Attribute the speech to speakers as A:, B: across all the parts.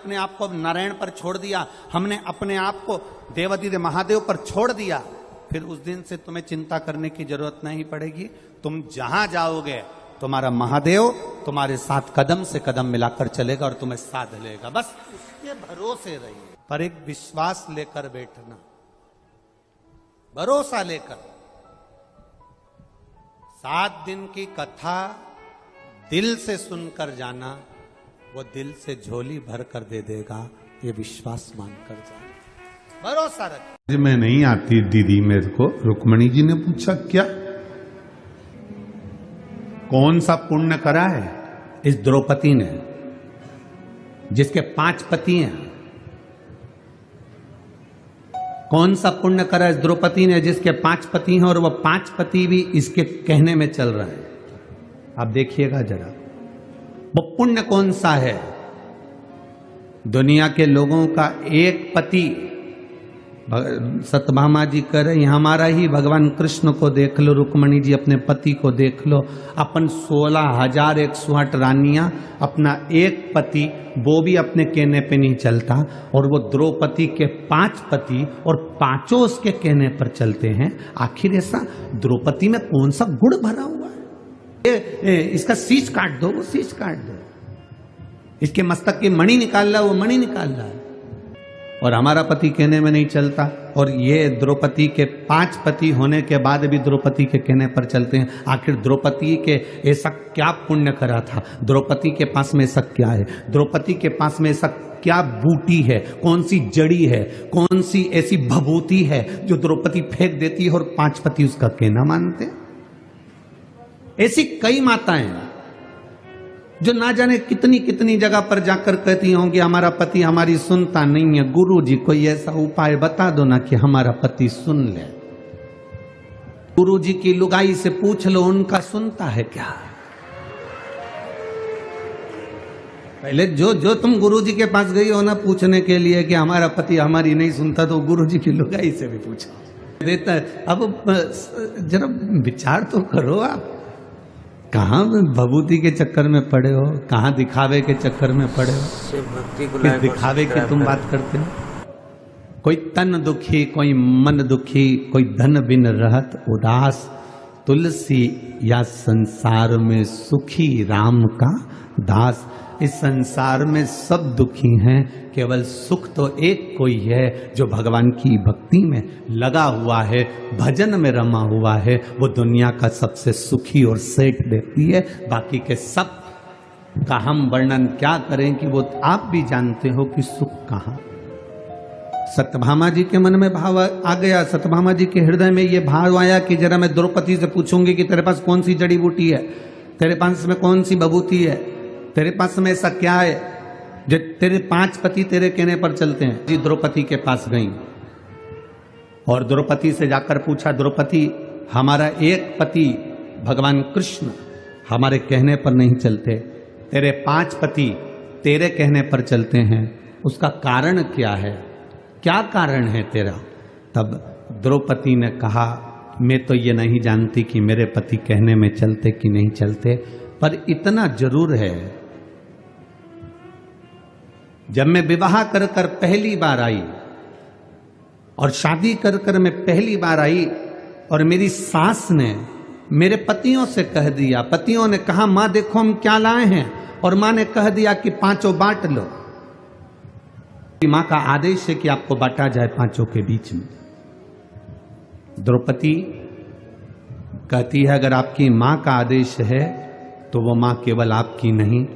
A: अपने आप को नारायण पर छोड़ दिया, हमने अपने आप को देवादिदेव महादेव पर छोड़ दिया, फिर उस दिन से तुम्हें चिंता करने की जरूरत नहीं पड़ेगी। तुम जहां जाओगे तुम्हारा महादेव तुम्हारे साथ कदम से कदम मिलाकर चलेगा और तुम्हें साध लेगा। बस उसके भरोसे रहिए, पर एक विश्वास लेकर बैठना, भरोसा लेकर। 7 दिन की कथा दिल से सुनकर जाना, वो दिल से झोली भर कर दे देगा, ये विश्वास मानकर जाना, भरोसा रख।
B: मैं नहीं आती दीदी मेरे को, रुक्मणी जी ने पूछा क्या, कौन सा पुण्य करा है
A: इस द्रौपदी ने, जिसके 5 पति हैं? कौन सा पुण्य करा इस द्रौपदी ने जिसके 5 पति हैं और वह 5 पति भी इसके कहने में चल रहा है? आप देखिएगा जरा, वो पुण्य कौन सा है? दुनिया के लोगों का एक पति, सत्यभामा जी कह रहे हमारा ही भगवान कृष्ण को देख लो, रुक्मणी जी अपने पति को देख लो, अपन 16,108 रानियां, अपना एक पति वो भी अपने कहने पे नहीं चलता, और वो द्रौपदी के 5 पति और 5 उसके कहने पर चलते हैं। आखिर ऐसा द्रौपदी में कौन सा गुण भरा हुआ है? इसका शीश काट दो, वो शीश काट दो, इसके मस्तक की मणि निकाल रहा, वो मणि निकाल रहा है, और हमारा पति कहने में नहीं चलता। और ये द्रौपदी के 5 पति होने के बाद भी द्रौपदी के कहने पर चलते हैं। आखिर द्रौपदी के ऐसा क्या पुण्य करा था? द्रौपदी के पास में ऐसा क्या है? द्रौपदी के पास में ऐसा क्या बूटी है, कौन सी जड़ी है, कौन सी ऐसी भभूति है जो द्रौपदी फेंक देती है और 5 पति उसका कहना मानते हैं? ऐसी कई माताएं जो ना जाने कितनी कितनी जगह पर जाकर कहती होंगी हमारा पति हमारी सुनता नहीं है, गुरु जी कोई ऐसा उपाय बता दो ना कि हमारा पति सुन ले। गुरु जी की लुगाई से पूछ लो, उनका सुनता है क्या? पहले जो तुम गुरु जी के पास गई हो ना पूछने के लिए कि हमारा पति हमारी नहीं सुनता, तो गुरु जी की लुगाई से भी पूछो देता है। अब जरा विचार तो करो, आप कहाँ भभूति के चक्कर में पड़े हो, कहाँ दिखावे के चक्कर में पड़े हो? किस दिखावे की तुम बात करते हो? कोई तन दुखी, कोई मन दुखी, कोई धन बिन रहत उदास, तुलसी या संसार में सुखी राम का दास। इस संसार में सब दुखी हैं, केवल सुख तो एक कोई है जो भगवान की भक्ति में लगा हुआ है, भजन में रमा हुआ है, वो दुनिया का सबसे सुखी और सेठ व्यक्ति है। बाकी के सब का हम वर्णन क्या करें कि वो आप भी जानते हो कि सुख कहाँ। सत्यभामा जी के मन में भाव आ गया, सत्यभामा जी के हृदय में ये भाव आया कि जरा मैं द्रौपदी से पूछूंगी कि तेरे पास कौन सी जड़ी बूटी है, तेरे पास में कौन सी भभूति है, तेरे पास में ऐसा क्या है जो तेरे 5 पति तेरे कहने पर चलते हैं। जी द्रौपदी के पास गई और द्रौपदी से जाकर पूछा, द्रौपदी हमारा एक पति भगवान कृष्ण हमारे कहने पर नहीं चलते, तेरे 5 पति तेरे कहने पर चलते हैं, उसका कारण क्या है? क्या कारण है तेरा? तब द्रौपदी ने कहा, मैं तो ये नहीं जानती कि मेरे पति कहने में चलते कि नहीं चलते, पर इतना जरूर है, जब मैं विवाह कर कर पहली बार आई और शादी कर कर मैं पहली बार आई और मेरी सास ने मेरे पतियों से कह दिया, पतियों ने कहा माँ देखो हम क्या लाए हैं, और माँ ने कह दिया कि 5 बांट लो। माँ का आदेश है कि आपको बांटा जाए 5 के बीच में। द्रौपदी कहती है अगर आपकी माँ का आदेश है तो वो माँ केवल आपकी नहीं,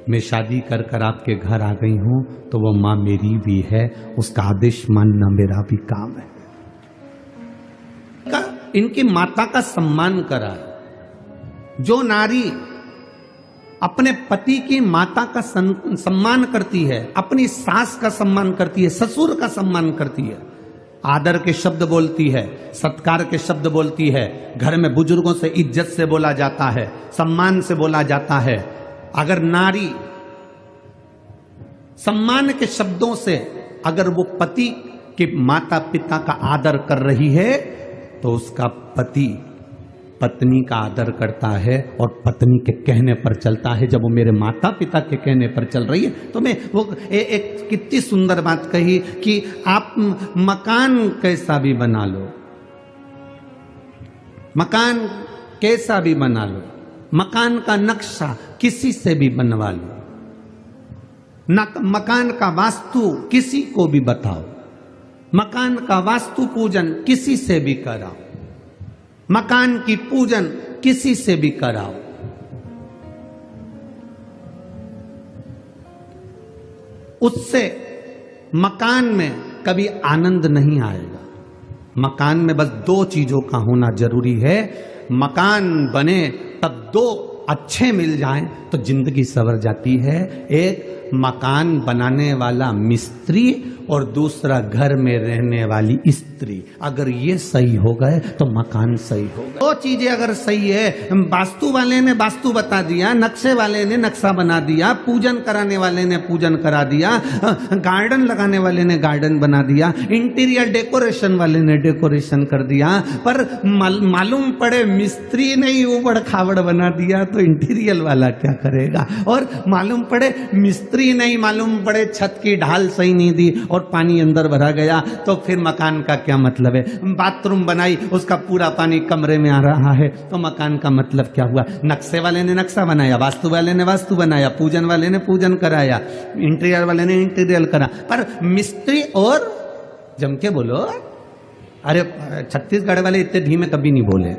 A: मैं शादी कर कर आपके घर आ गई हूं तो वो माँ मेरी भी है, उसका आदेश मानना मेरा भी काम है। इनकी माता का सम्मान करा। जो नारी अपने पति की माता का सम्मान करती है, अपनी सास का सम्मान करती है, ससुर का सम्मान करती है, आदर के शब्द बोलती है, सत्कार के शब्द बोलती है, घर में बुजुर्गों से इज्जत से बोला जाता है, सम्मान से बोला जाता है। अगर नारी सम्मान के शब्दों से अगर वो पति के माता पिता का आदर कर रही है तो उसका पति पत्नी का आदर करता है और पत्नी के कहने पर चलता है। जब वो मेरे माता पिता के कहने पर चल रही है तो मैं वो एक कितनी सुंदर बात कही कि आप मकान कैसा भी बना लो, मकान कैसा भी बना लो, मकान का नक्शा किसी से भी बनवा लो, मकान का वास्तु किसी को भी बताओ, मकान का वास्तु पूजन किसी से भी कराओ, मकान की पूजन किसी से भी कराओ, उससे मकान में कभी आनंद नहीं आएगा। मकान में बस दो चीजों का होना जरूरी है। मकान बने तब दो अच्छे मिल जाएं तो जिंदगी संवर जाती है। एक मकान बनाने वाला मिस्त्री और दूसरा घर में रहने वाली स्त्री। अगर ये सही हो गए तो मकान सही होगा। दो चीजें अगर सही है, वास्तु वाले ने वास्तु बता दिया, नक्शे वाले ने नक्शा बना दिया, पूजन कराने वाले ने पूजन करा दिया, गार्डन लगाने वाले ने गार्डन बना दिया, इंटीरियर डेकोरेशन वाले ने डेकोरेशन कर दिया, पर मालूम पड़े मिस्त्री ने ही उबड़ खाबड़ बना दिया तो इंटीरियर वाला क्या करेगा। और मालूम पड़े मिस्त्री नहीं, मालूम पड़े छत की ढाल सही नहीं दी और पानी अंदर भरा गया तो फिर मकान का क्या मतलब है। बाथरूम बनाई, उसका पूरा पानी कमरे में आ रहा है तो मकान का मतलब क्या हुआ। नक्शे वाले ने नक्शा बनाया, वास्तु वाले ने वास्तु बनाया, पूजन वाले ने पूजन कराया, इंटीरियर वाले ने इंटीरियर करा, पर मिस्त्री और जम के बोलो। अरे छत्तीसगढ़ वाले इतने धीमे कभी नहीं बोले।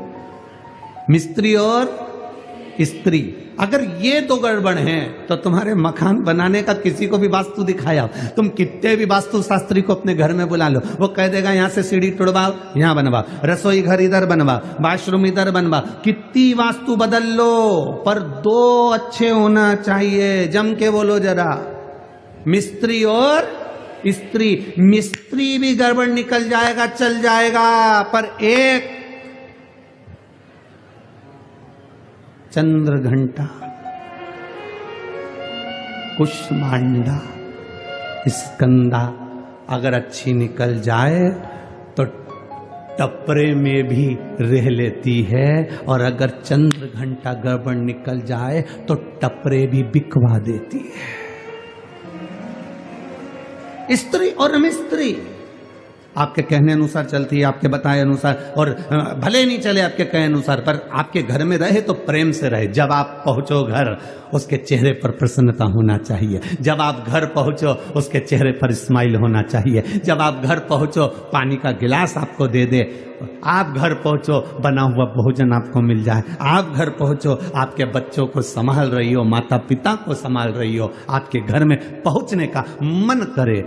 A: मिस्त्री और स्त्री, अगर ये दो गड़बड़ हैं तो तुम्हारे मकान बनाने का किसी को भी वास्तु दिखाया, तुम कितने भी वास्तु शास्त्री को अपने घर में बुला लो, वो कह देगा यहाँ से सीढ़ी तोड़वाओ, यहाँ बनवाओ, रसोई घर इधर बनवाओ, वॉशरूम इधर बनवाओ, कितनी वास्तु बदल लो, पर दो अच्छे होना चाहिए। जम के बोलो जरा, मिस्त्री और स्त्री। मिस्त्री भी गड़बड़ निकल जाएगा, चल जाएगा, पर एक चंद्र घंटा, कुष्मांडा, स्कंदा अगर अच्छी निकल जाए तो टपरे में भी रह लेती है, और अगर चंद्र घंटा गड़बड़ निकल जाए तो टपरे भी बिकवा देती है। स्त्री और मिस्त्री आपके कहने अनुसार चलती है, आपके बताए अनुसार, और भले नहीं चले आपके कहे अनुसार, पर आपके घर में रहे तो प्रेम से रहे। जब आप पहुंचो घर, उसके चेहरे पर प्रसन्नता होना चाहिए। जब आप घर पहुंचो, उसके चेहरे पर स्माइल होना चाहिए। जब आप घर पहुंचो, पानी का गिलास आपको दे दे। आप घर पहुंचो, बना हुआ भोजन आपको मिल जाए। आप घर पहुंचो, आपके बच्चों को संभाल रही हो, माता पिता को संभाल रही हो, आपके घर में पहुंचने का मन करे।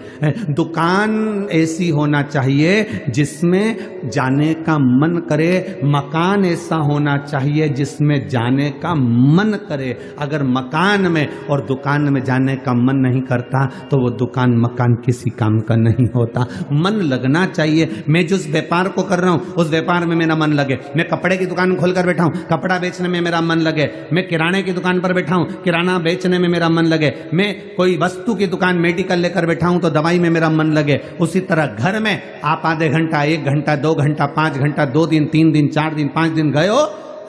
A: दुकान ऐसी होना चाहिए जिसमें जाने का मन करे, मकान ऐसा होना चाहिए जिसमें जाने का मन करे। अगर मकान में और दुकान में जाने का मन नहीं करता तो वो दुकान मकान किसी काम का नहीं होता। मन लगना चाहिए। मैं जिस व्यापार को कर रहा हूं उस व्यापार में मेरा मन लगे। मैं कपड़े की दुकान खोलकर बैठा हूं, कपड़ा बेचने में मेरा मन लगे। मैं किराने की दुकान पर बैठा हूं, किराना बेचने में मेरा मन लगे। मैं कोई वस्तु की दुकान मेडिकल लेकर बैठा हूं तो दवाई में मेरा मन लगे। उसी तरह घर में आप आधे घंटा, 1 घंटा, 2 घंटा, 5 घंटा, 2 दिन, 3 दिन, 4 दिन, 5 दिन गए हो,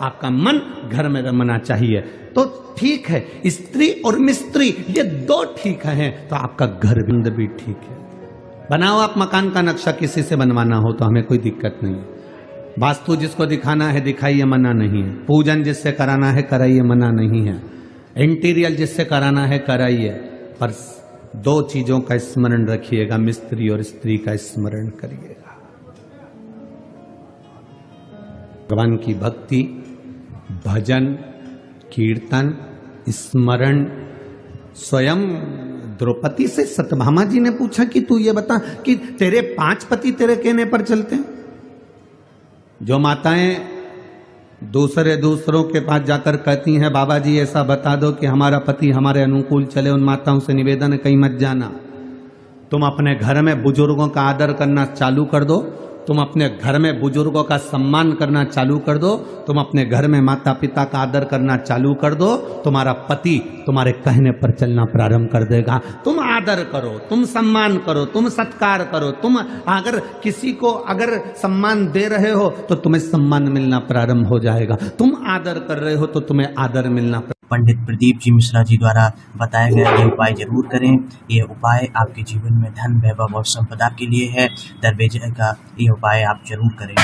A: आपका मन घर में रमना चाहिए तो ठीक है। स्त्री और मिस्त्री ये दो ठीक हैं तो आपका घर भी ठीक है। बनाओ आप मकान का नक्शा, किसी से बनवाना हो तो हमें कोई दिक्कत नहीं है। वास्तु जिसको दिखाना है दिखाइए, मना नहीं है। पूजन जिससे कराना है कराइए, मना नहीं है। इंटीरियर जिससे कराना है कराइए, पर 2 चीजों का स्मरण रखिएगा, मिस्त्री और स्त्री का स्मरण करिएगा। भगवान की भक्ति, भजन, कीर्तन, स्मरण। स्वयं द्रौपदी से सत्यभामा जी ने पूछा कि तू ये बता कि तेरे 5 पति तेरे कहने पर चलते हैं। जो माताएं दूसरों के पास जाकर कहती हैं बाबा जी ऐसा बता दो कि हमारा पति हमारे अनुकूल चले, उन माताओं से निवेदन है कहीं मत जाना। तुम अपने घर में बुजुर्गों का आदर करना चालू कर दो, तुम अपने घर में बुजुर्गों का सम्मान करना चालू कर दो, तुम अपने घर में माता पिता का आदर करना चालू कर दो, तुम्हारा पति तुम्हारे कहने पर चलना प्रारंभ कर देगा। तुम आदर करो, तुम सम्मान करो, तुम सत्कार करो, तुम अगर किसी को अगर सम्मान दे रहे हो तो तुम्हें सम्मान मिलना प्रारंभ हो जाएगा, तुम आदर कर रहे हो तो तुम्हें आदर मिलना।
C: पंडित प्रदीप जी मिश्रा जी द्वारा बताया गया ये उपाय जरूर करें। ये उपाय आपके जीवन में धन, वैभव और संपदा के लिए है। दरवेजे का ये उपाय आप जरूर करें।